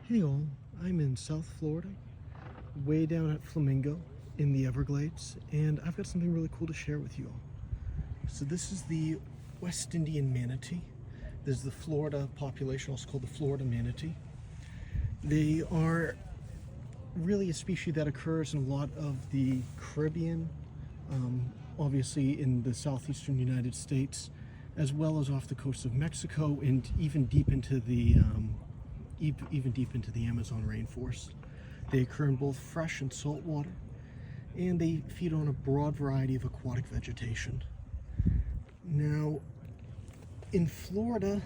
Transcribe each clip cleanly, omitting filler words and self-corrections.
Hey all, I'm in South Florida, way down at Flamingo in the Everglades, and I've got something really cool to share with you all. So this is the West Indian manatee. This is the Florida population, also called the Florida manatee. They are really a species that occurs in a lot of the Caribbean, obviously in the southeastern United States, as well as off the coast of Mexico and even deep into the Amazon rainforest. They occur in both fresh and salt water, and they feed on a broad variety of aquatic vegetation. Now, in Florida,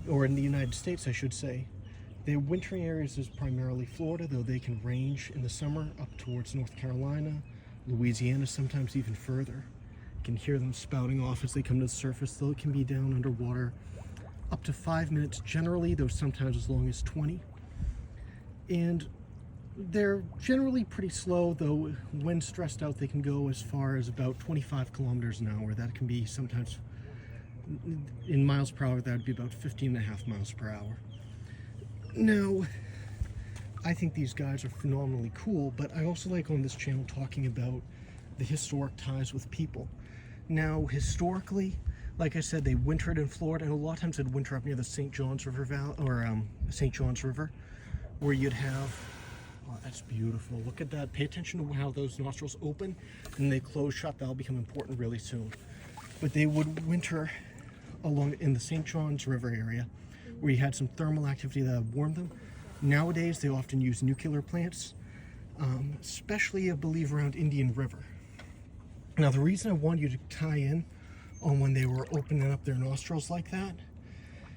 or in the United States I should say, their wintering areas is primarily Florida, though they can range in the summer up towards North Carolina, Louisiana, sometimes even further. You can hear them spouting off as they come to the surface, though it can be down underwater up to 5 minutes generally, though sometimes as long as 20. And they're generally pretty slow, though when stressed out they can go as far as about 25 kilometers an hour. That can be sometimes, in miles per hour, that would be about 15.5 miles per hour. Now, I think these guys are phenomenally cool, but I also like on this channel talking about the historic ties with people. Now, historically, like I said, they wintered in Florida, and a lot of times they'd winter up near the St. Johns River Valley, or St. Johns River, where you'd have, oh, that's beautiful. Look at that. Pay attention to how those nostrils open and they close shut. That'll become important really soon. But they would winter along in the St. Johns River area, where you had some thermal activity that would warm them. Nowadays, they often use nuclear plants, especially, I believe, around Indian River. Now, the reason I want you to tie in on when they were opening up their nostrils like that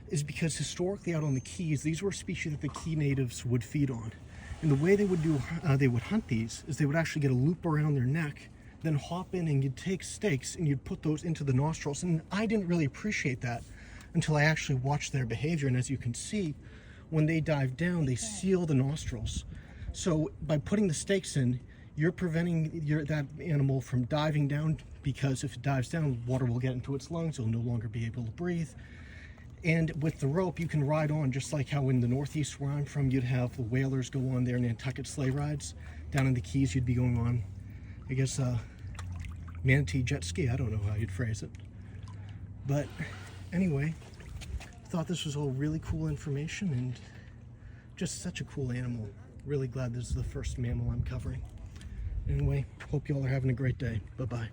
is because historically out on the Keys, these were species that the Key natives would feed on. And the way they would hunt these is they would actually get a loop around their neck, then hop in and you'd take stakes and you'd put those into the nostrils. And I didn't really appreciate that until I actually watched their behavior. And as you can see, when they dive down, they seal the nostrils. So by putting the stakes in, you're preventing that animal from diving down, because if it dives down, water will get into its lungs, it'll no longer be able to breathe. And with the rope, you can ride on, just like how in the Northeast where I'm from, you'd have the whalers go on their Nantucket sleigh rides. Down in the Keys, you'd be going on, I guess, manatee jet ski. I don't know how you'd phrase it. But anyway, thought this was all really cool information and just such a cool animal. Really glad this is the first mammal I'm covering. Anyway, hope you all are having a great day. Bye-bye.